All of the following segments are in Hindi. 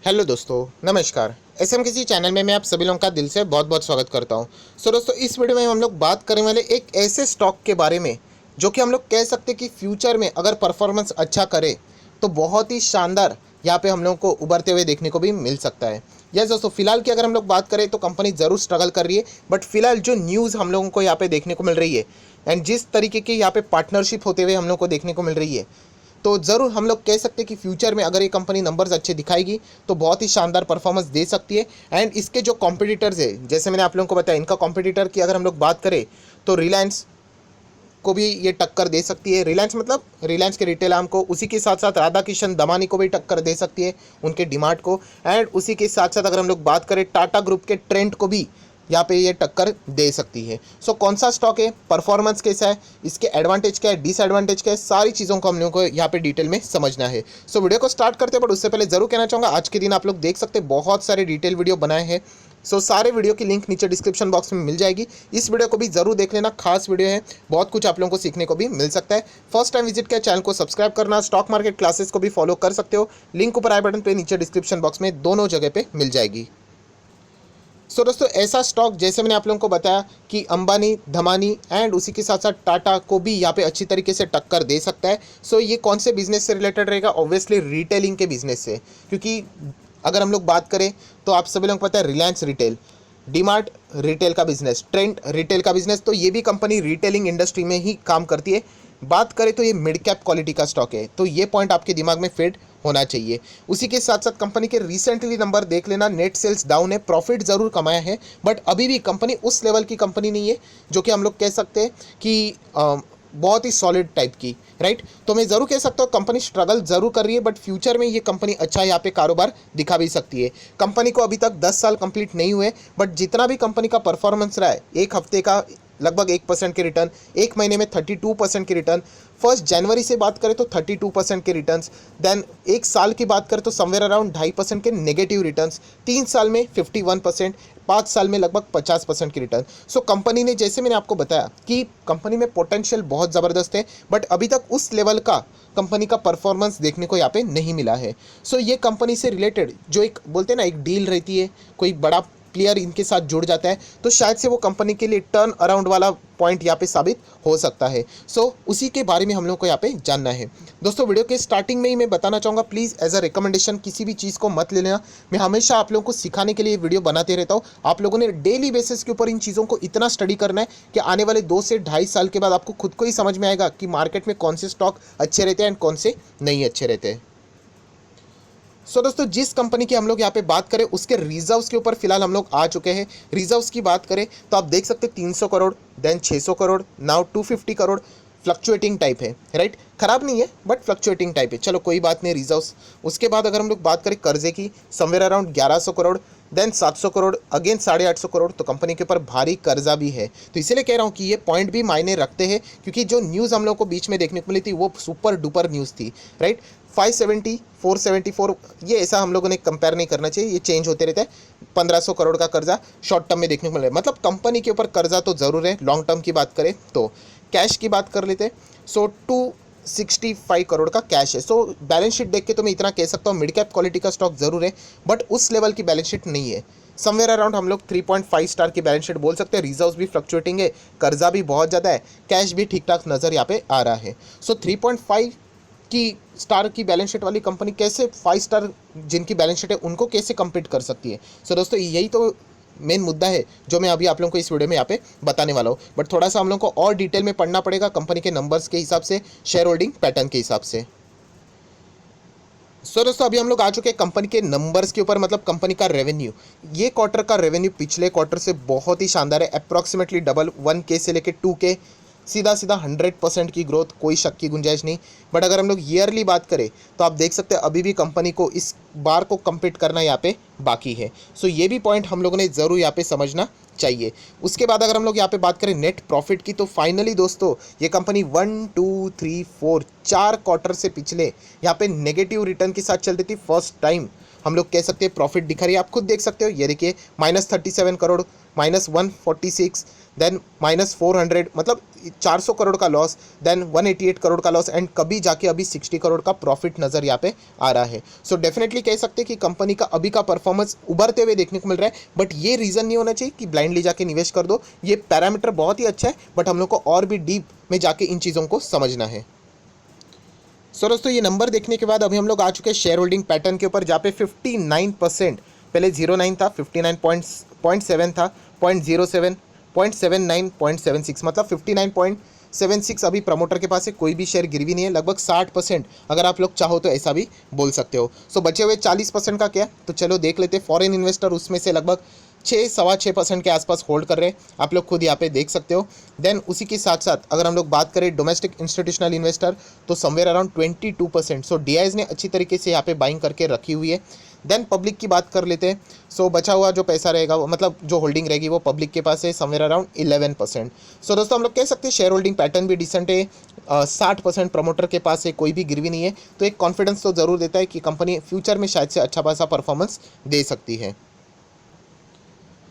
हेलो दोस्तों, नमस्कार। एसएम किसी चैनल में मैं आप सभी लोगों का दिल से बहुत बहुत स्वागत करता हूं। दोस्तों, इस वीडियो में हम लोग बात करने वाले एक ऐसे स्टॉक के बारे में जो कि हम लोग कह सकते हैं कि फ्यूचर में अगर परफॉर्मेंस अच्छा करे तो बहुत ही शानदार यहाँ पे हम लोगों को उभरते हुए देखने को भी मिल सकता है। यस दोस्तों, फिलहाल की अगर हम लोग बात करें तो कंपनी ज़रूर स्ट्रगल कर रही है, बट फिलहाल जो न्यूज़ हम लोगों को यहाँ पे देखने को मिल रही है एंड जिस तरीके की यहाँ पे पार्टनरशिप होते हुए हम लोग को देखने को मिल रही है, तो ज़रूर हम लोग कह सकते हैं कि फ्यूचर में अगर ये कंपनी नंबर्स अच्छे दिखाएगी तो बहुत ही शानदार परफॉर्मेंस दे सकती है। एंड इसके जो कॉम्पिटिटर्स है, जैसे मैंने आप लोगों को बताया, इनका कॉम्पिटिटर की अगर हम लोग बात करें तो रिलायंस को भी ये टक्कर दे सकती है। रिलायंस मतलब रिलायंस के रिटेल आर्म को, उसी के साथ साथ राधा किशन दमानी को भी टक्कर दे सकती है, उनके डिमार्ट को। एंड उसी के साथ साथ अगर हम लोग बात करें टाटा ग्रुप के ट्रेंड को भी यहाँ पे ये टक्कर दे सकती है। सो कौन सा स्टॉक है, परफॉर्मेंस कैसा है, इसके एडवांटेज क्या है, डिसएडवांटेज क्या है, सारी चीज़ों को हम लोगों को यहाँ पे डिटेल में समझना है। सो वीडियो को स्टार्ट करते हैं, बट उससे पहले जरूर कहना चाहूँगा आज के दिन आप लोग देख सकते हैं बहुत सारे डिटेल वीडियो बनाए हैं। सारे वीडियो की लिंक नीचे डिस्क्रिप्शन बॉक्स में मिल जाएगी। इस वीडियो को भी जरूर देख लेना, खास वीडियो है, बहुत कुछ आप लोगों को सीखने को भी मिल सकता है। फर्स्ट टाइम विजिट किया, चैनल को सब्सक्राइब करना, स्टॉक मार्केट क्लासेस को भी फॉलो कर सकते हो, लिंक ऊपर आई बटन पे, नीचे डिस्क्रिप्शन बॉक्स में, दोनों जगह पे मिल जाएगी। दोस्तों, ऐसा स्टॉक जैसे मैंने आप लोगों को बताया कि अंबानी, धमानी एंड उसी के साथ साथ टाटा को भी यहाँ पे अच्छी तरीके से टक्कर दे सकता है। ये कौन से बिजनेस से रिलेटेड रहेगा? ऑब्वियसली रिटेलिंग के बिजनेस से, क्योंकि अगर हम लोग बात करें तो आप सभी लोगों को पता है रिलायंस रिटेल, डीमार्ट रिटेल का बिजनेस, ट्रेंड रिटेल का बिजनेस, तो ये भी कंपनी रिटेलिंग इंडस्ट्री में ही काम करती है। बात करें तो ये मिड कैप क्वालिटी का स्टॉक है, तो ये पॉइंट आपके दिमाग में फिट होना चाहिए। उसी के साथ साथ कंपनी के रिसेंटली नंबर देख लेना, नेट सेल्स डाउन है, प्रॉफिट ज़रूर कमाया है, बट अभी भी कंपनी उस लेवल की कंपनी नहीं है जो कि हम लोग कह सकते हैं कि बहुत ही सॉलिड टाइप की, राइट। तो मैं ज़रूर कह सकता हूँ कंपनी स्ट्रगल ज़रूर कर रही है, बट फ्यूचर में ये कंपनी अच्छा यहाँ पे कारोबार दिखा भी सकती है। कंपनी को अभी तक 10 साल कंप्लीट नहीं हुए, बट जितना भी कंपनी का परफॉर्मेंस रहा है, एक हफ्ते का लगभग 1% के रिटर्न, एक महीने में 32% के रिटर्न, फर्स्ट जनवरी से बात करें तो 32% के रिटर्न्स, देन एक साल की बात करें तो समवेयर अराउंड 2.5% के नेगेटिव रिटर्न्स, 3 साल में 51%, 5 साल में लगभग 50% की रिटर्न। कंपनी ने, जैसे मैंने आपको बताया कि कंपनी में पोटेंशियल बहुत ज़बरदस्त है, बट अभी तक उस लेवल का कंपनी का परफॉर्मेंस देखने को यहाँ पे नहीं मिला है। ये कंपनी से रिलेटेड जो एक बोलते हैं ना, एक डील रहती है, कोई बड़ा प्लेयर इनके साथ जुड़ जाता है, तो शायद से वो कंपनी के लिए टर्न अराउंड वाला पॉइंट यहाँ पे साबित हो सकता है। उसी के बारे में हम लोग को यहाँ पे जानना है। दोस्तों, वीडियो के स्टार्टिंग में ही मैं बताना चाहूँगा, प्लीज़ एज अ रिकमेंडेशन किसी भी चीज़ को मत ले लेना। मैं हमेशा आप लोगों को सिखाने के लिए वीडियो बनाते रहता हूँ। आप लोगों ने डेली बेसिस के ऊपर इन चीज़ों को इतना स्टडी करना है कि आने वाले 2 से 2.5 साल के बाद आपको खुद को ही समझ में आएगा कि मार्केट में कौन से स्टॉक अच्छे रहते हैं एंड कौन से नहीं अच्छे रहते हैं। दोस्तों, जिस कंपनी की हम लोग यहाँ पे बात करें उसके रिजर्व्स के ऊपर फिलहाल हम लोग आ चुके हैं। रिजर्व्स की बात करें तो आप देख सकते हैं 300 crore, then 600 crore, now 250 crore, fluctuating type है, राइट। खराब नहीं है, बट फ्लक्चुएटिंग टाइप है, चलो कोई बात नहीं, रिजर्व्स। उसके बाद अगर हम लोग बात करें कर्जे की, somewhere around 1100 crore, then 700 crore, again 850 crore, तो कंपनी के ऊपर भारी कर्जा भी है। तो इसीलिए कह रहा हूँ कि ये पॉइंट भी मायने रखते हैं, क्योंकि जो न्यूज़ हम लोग को बीच में देखने को मिली थी वो सुपर डुपर न्यूज़ थी, राइट। 570, 474, ये ऐसा हम लोगों ने कंपेयर नहीं करना चाहिए, ये चेंज होते रहता है। 1500 करोड़ का कर्जा शॉर्ट टर्म में देखने को मिल रहा है, मतलब कंपनी के ऊपर कर्जा तो ज़रूर है। लॉन्ग टर्म की बात करें तो कैश की बात कर लेते हैं। 265 करोड़ का कैश है। बैलेंस शीट देख के तो मैं इतना कह सकता हूँ, मिड कैप क्वालिटी का स्टॉक ज़रूर है, बट उस लेवल की बैलेंस शीट नहीं है। समवेयर अराउंड हम लोग 3.5 स्टार की बैलेंस शीट बोल सकते हैं। रिजर्व्स भी फ्लक्चुएटिंग है, कर्जा भी बहुत ज़्यादा है, कैश भी ठीक ठाक नज़र यहाँ पे आ रहा है। 3.5 की स्टार की बैलेंस शीट वाली कंपनी कैसे 5 स्टार जिनकी बैलेंस शीट है उनको कैसे कम्पीट कर सकती है? दोस्तों, यही तो मेन मुद्दा है जो मैं अभी आप लोगों को इस वीडियो में यहाँ पे बताने वाला हूँ, बट थोड़ा सा हम लोगों को और डिटेल में पढ़ना पड़ेगा कंपनी के नंबर्स के हिसाब से, शेयर होल्डिंग पैटर्न के हिसाब से। दोस्तों, अभी हम लोग आ चुके हैं कंपनी के नंबर्स के ऊपर, मतलब कंपनी का रेवेन्यू। ये क्वार्टर का रेवेन्यू पिछले क्वार्टर से बहुत ही शानदार है, अप्रॉक्सीमेटली डबल, 1K से लेके 2K, सीधा सीधा 100% की ग्रोथ, कोई शक की गुंजाइश नहीं। बट अगर हम लोग ईयरली बात करें तो आप देख सकते हैं अभी भी कंपनी को इस बार को कम्पीट करना यहाँ पे बाकी है। ये भी पॉइंट हम लोगों ने ज़रूर यहाँ पे समझना चाहिए। उसके बाद अगर हम लोग यहाँ पे बात करें नेट प्रॉफिट की, तो फाइनली दोस्तों ये कंपनी 1 2 3 4 4 क्वार्टर से पिछले यहाँ पे नेगेटिव रिटर्न के साथ चल रही थी। फर्स्ट टाइम हम लोग कह सकते हैं प्रॉफिट दिखा रही है। आप खुद देख सकते हो, ये देखिए -37 करोड़, -146, देन -400, मतलब 400 करोड़ का लॉस, देन 188 करोड़ का लॉस एंड कभी जाके अभी 60 करोड़ का प्रॉफिट नज़र यहाँ पे आ रहा है। सो डेफिनेटली कह सकते हैं कि कंपनी का अभी का परफॉर्मेंस उभरते हुए देखने को मिल रहा है, बट ये रीज़न नहीं होना चाहिए कि ब्लाइंडली जाके निवेश कर दो। ये पैरामीटर बहुत ही अच्छा है, बट हम लोग को और भी डीप में जाके इन चीज़ों को समझना है। सो दोस्तों, ये नंबर देखने के बाद अभी हम लोग आ चुके हैं शेयर होल्डिंग पैटर्न के ऊपर, जहाँ पे 59%, पहले 09 था, 59.7 था, 0.07, 0.79, 0.76, मतलब 59.76 अभी प्रमोटर के पास है। कोई भी शेयर गिरवी नहीं है, लगभग 60%, अगर आप लोग चाहो तो ऐसा भी बोल सकते हो। सो बचे हुए 40% का क्या, तो चलो देख लेते हैं। फॉरेन इन्वेस्टर उसमें से लगभग 6-6.25% के आसपास होल्ड कर रहे हैं, आप लोग खुद यहाँ पे देख सकते हो। देन उसी के साथ साथ अगर हम लोग बात करें डोमेस्टिक इंस्टीट्यूशनल इन्वेस्टर, तो समवेयर अराउंड 22%। सो डीआईज ने अच्छी तरीके से यहाँ पे बाइंग करके रखी हुई है। देन पब्लिक की बात कर लेते हैं। सो बचा हुआ जो पैसा रहेगा वो, मतलब जो होल्डिंग रहेगी वो पब्लिक के पास है, समवेयर अराउंड 11%। सो दोस्तों, हम लोग कह सकते हैं शेयर होल्डिंग पैटर्न भी डिसेंट है। 60% प्रमोटर के पास है, कोई भी गिरवी नहीं है, तो एक कॉन्फिडेंस तो ज़रूर देता है कि कंपनी फ्यूचर में शायद से अच्छा खासा परफॉर्मेंस दे सकती है।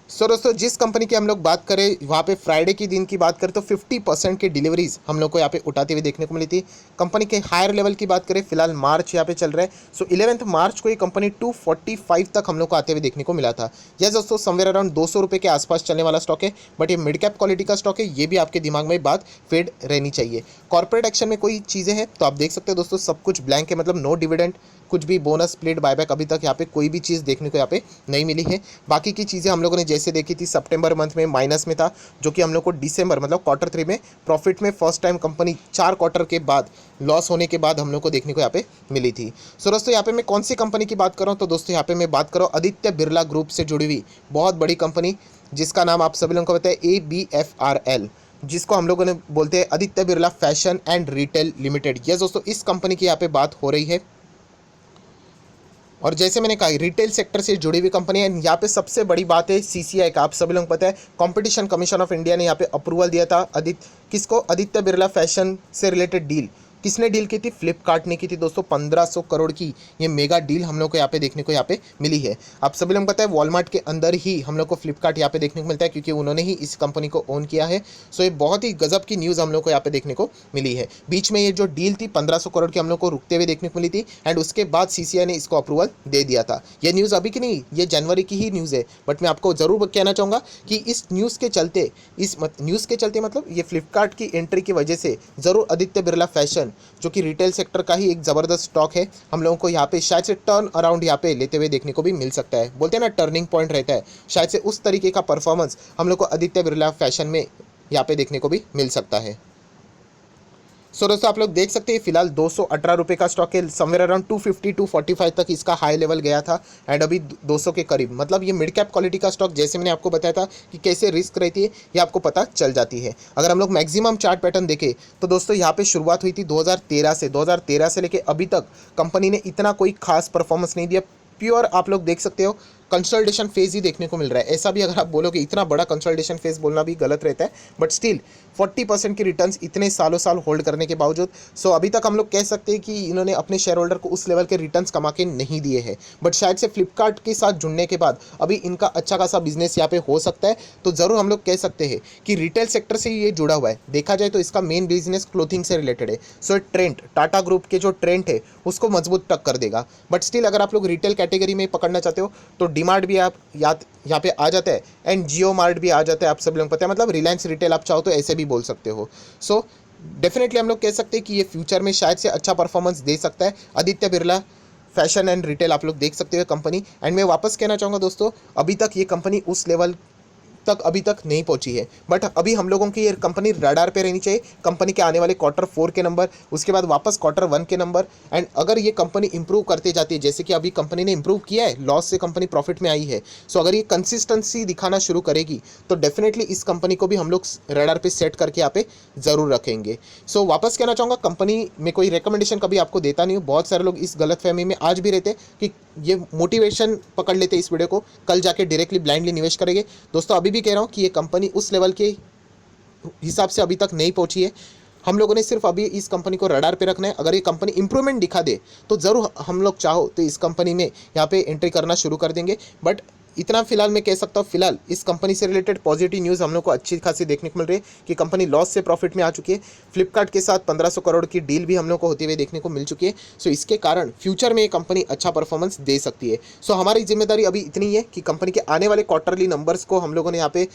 सो दोस्तों, जिस कंपनी की हम लोग बात करें, वहाँ पे फ्राइडे की दिन की बात करें तो 50% की डिलीवरीज हम लोग को यहाँ पे उठाते हुए देखने को मिली थी। कंपनी के हायर लेवल की बात करें, फिलहाल मार्च यहाँ पे चल रहा है। सो 11 मार्च को ये कंपनी 245 तक हम लोग को आते हुए देखने को मिला था। यस दोस्तों, समवेयर अराउंड 200 रुपये के आसपास चलने वाला स्टॉक है, बट ये मिड कैप क्वालिटी का स्टॉक है, ये भी आपके दिमाग में बात फेड रहनी चाहिए। कॉर्पोरेट एक्शन में कोई चीज़ें हैं तो आप देख सकते हो दोस्तों, सब कुछ ब्लैंक है, मतलब नो डिविडेंड, कुछ भी बोनस स्प्लिट बायबैक अभी तक यहाँ पे कोई भी चीज़ देखने को यहाँ पे नहीं मिली है। बाकी की चीज़ें हम लोगों ने जैसे देखी थी, सितंबर मंथ में माइनस में था, जो कि हम लोग को दिसंबर मतलब Q3 में प्रॉफिट में फर्स्ट टाइम कंपनी 4 क्वार्टर के बाद लॉस होने के बाद हम लोग को देखने को यहाँ पे मिली थी। सो दोस्तों, यहाँ पे मैं कौन सी कंपनी की बात कर रहा हूँ, तो दोस्तों यहाँ पे मैं बात कर रहा हूँ आदित्य बिरला ग्रुप से जुड़ी हुई बहुत बड़ी कंपनी, जिसका नाम आप सभी लोगों को पता है, ABFRL, जिसको हम लोगों ने बोलते हैं Aditya Birla fashion and retail limited. Yes दोस्तों, इस कंपनी की यहाँ पे बात हो रही है, और जैसे मैंने कहा रिटेल सेक्टर से जुड़ी हुई कंपनी है। यहाँ पे सबसे बड़ी बात है CCI का, आप सभी लोगों को पता है, कंपटीशन कमीशन ऑफ इंडिया ने यहाँ पे अप्रूवल दिया था किसको, आदित्य बिरला फैशन से रिलेटेड डील किसने डील की थी, फ्लिपकार्ट ने की थी दोस्तों। 1500 करोड़ की ये मेगा डील हम लोग को यहाँ पे देखने को यहाँ पे मिली है। आप सभी लोग पता है वॉलमार्ट के अंदर ही हम लोग को फ्लिपकार्ट यहाँ पे देखने को मिलता है, क्योंकि उन्होंने ही इस कंपनी को ओन किया है। सो ये बहुत ही गजब की न्यूज़ हम लोग को यहाँ पे देखने को मिली है। बीच में ये जो डील थी 1500 करोड़ की हम लोग को रुकते हुए देखने को मिली थी, एंड उसके बाद CCI ने इसको अप्रूवल दे दिया था। ये न्यूज़ अभी की नहीं, ये जनवरी की ही न्यूज़ है, बट मैं आपको ज़रूर कहना चाहूँगा कि इस न्यूज़ के चलते, न्यूज़ के चलते मतलब ये फ्लिपकार्ट की एंट्री की वजह से ज़रूर आदित्य बिरला फैशन, जो कि रिटेल सेक्टर का ही एक ज़बरदस्त स्टॉक है, हम लोगों को यहाँ पे शायद से टर्न अराउंड यहाँ पे लेते हुए देखने को भी मिल सकता है। बोलते हैं ना टर्निंग पॉइंट रहता है, शायद से उस तरीके का परफॉर्मेंस हम लोग को आदित्य बिरला फैशन में यहाँ पे देखने को भी मिल सकता है। सो दोस्तों, आप लोग देख सकते हैं फिलहाल 218 रुपये का स्टॉक है, समवेयर अराउंड 250-245 तक इसका हाई लेवल गया था, एंड अभी 200 के करीब। मतलब ये मिड कैप क्वालिटी का स्टॉक, जैसे मैंने आपको बताया था कि कैसे रिस्क रहती है, ये आपको पता चल जाती है। अगर हम लोग मैक्सिमम चार्ट पैटर्न देखें तो दोस्तों यहाँ पे शुरुआत हुई थी 2013 से लेके अभी तक कंपनी ने इतना कोई खास परफॉर्मेंस नहीं दिया। प्योर आप लोग देख सकते हो कंसोलिडेशन फेज ही देखने को मिल रहा है। ऐसा भी अगर आप बोलोगे इतना बड़ा कंसोलिडेशन फेज बोलना भी गलत रहता है, बट स्टिल 40% की रिटर्न्स इतने सालों साल होल्ड करने के बावजूद, सो अभी तक हम लोग कह सकते हैं कि इन्होंने अपने शेयर होल्डर को उस लेवल के रिटर्न्स कमा के नहीं दिए हैं। बट शायद से फ्लिपकार्ट के साथ जुड़ने के बाद अभी इनका अच्छा खासा बिजनेस यहाँ पे हो सकता है, तो ज़रूर हम लोग कह सकते हैं कि रिटेल सेक्टर से ये जुड़ा हुआ है। देखा जाए तो इसका मेन बिजनेस क्लोथिंग से रिलेटेड है। सो ट्रेंड, टाटा ग्रुप के जो ट्रेंड है उसको मजबूत टक्कर देगा। बट स्टिल अगर आप लोग रिटेल कैटेगरी में पकड़ना चाहते हो तो डीमार्ट भी आप यहाँ पे आ जाता है, एंड जियो मार्ट भी आ जाता है, आप सब लोग पता है, मतलब रिलायंस रिटेल आप चाहो तो ऐसे भी बोल सकते हो। सो डेफिनेटली हम लोग कह सकते हैं कि ये फ्यूचर में शायद से अच्छा परफॉर्मेंस दे सकता है। Aditya Birla fashion and retail आप लोग देख सकते हो कंपनी, एंड मैं वापस कहना चाहूँगा दोस्तों, अभी तक ये कंपनी उस लेवल तक अभी तक नहीं पहुंची है, बट अभी हम लोगों की ये कंपनी रडार पे रहनी चाहिए। कंपनी के आने वाले Q4 के नंबर, उसके बाद वापस Q1 के नंबर, एंड अगर ये कंपनी इंप्रूव करते जाती है, जैसे कि अभी कंपनी ने इंप्रूव किया है, लॉस से कंपनी प्रॉफिट में आई है, सो अगर ये कंसिस्टेंसी दिखाना शुरू करेगी तो डेफिनेटली इस कंपनी को भी हम लोग रडार पे सेट करके यहाँ पे ज़रूर रखेंगे। सो वापस कहना चाहूँगा, कंपनी में कोई रिकमेंडेशन कभी आपको देता नहीं हूँ। बहुत सारे लोग इस गलतफहमी में आज भी रहते कि ये मोटिवेशन पकड़ लेते इस वीडियो को, कल जाके डायरेक्टली ब्लाइंडली निवेश करेंगे। दोस्तों अभी भी कह रहा हूँ कि ये कंपनी उस लेवल के हिसाब से अभी तक नहीं पहुंची है। हम लोगों ने सिर्फ अभी इस कंपनी को रडार पे रखना है। अगर ये कंपनी इंप्रूवमेंट दिखा दे तो ज़रूर हम लोग चाहो तो इस कंपनी में यहाँ पे एंट्री करना शुरू कर देंगे। बट इतना फिलहाल मैं कह सकता हूँ, फिलहाल इस कंपनी से रिलेटेड पॉजिटिव न्यूज़ हम लोग को अच्छी खासी देखने को मिल रही है कि कंपनी लॉस से प्रॉफिट में आ चुकी है। फ्लिपकार्ट के साथ 1500 करोड़ की डील भी हम लोग को होती हुई देखने को मिल चुकी है। सो इसके कारण फ्यूचर में ये कंपनी अच्छा परफॉर्मेंस दे सकती है। सो हमारी जिम्मेदारी अभी इतनी है कि कंपनी के आने वाले क्वार्टरली नंबर्स को हम लोगों ने यहाँ पे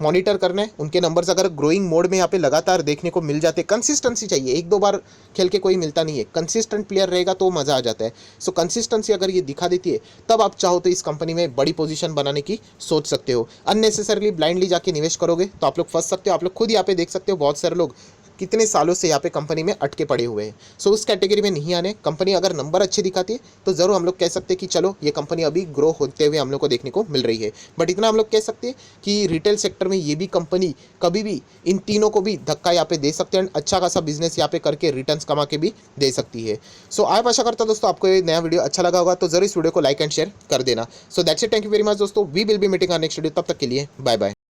मॉनिटर करना है। उनके नंबर्स अगर ग्रोइंग मोड में यहाँ पे लगातार देखने को मिल जाते, कंसिस्टेंसी चाहिए, एक दो बार खेल के कोई मिलता नहीं है, कंसिस्टेंट प्लेयर रहेगा तो मज़ा आ जाता है। सो कंसिस्टेंसी अगर ये दिखा देती है, तब आप चाहो तो इस कंपनी में बड़ी पोजीशन बनाने की सोच सकते हो। अननेसेसरली ब्लाइंडली जाके निवेश करोगे तो आप लोग फंस सकते हो। आप लोग खुद यहाँ पे देख सकते हो, बहुत सारे लोग कितने सालों से यहाँ पे कंपनी में अटके पड़े हुए हैं। सो उस कैटेगरी में नहीं आने। कंपनी अगर नंबर अच्छे दिखाती है तो ज़रूर हम लोग कह सकते हैं कि चलो ये कंपनी अभी ग्रो होते हुए हम लोग को देखने को मिल रही है। बट इतना हम लोग कह सकते हैं कि रिटेल सेक्टर में ये भी कंपनी कभी भी इन तीनों को भी धक्का यहाँ पे दे सकते हैं, अच्छा खासा बिजनेस यहाँ पे करके रिटर्न्स कमा के भी दे सकती है। सो आप आशा करता हूं दोस्तों आपको ये नया वीडियो अच्छा लगा होगा, तो जरूर इस वीडियो को लाइक एंड शेयर कर देना। So that's it, thank you very much दोस्तों, we will be meeting on next video. तब तक के लिए बाय बाय।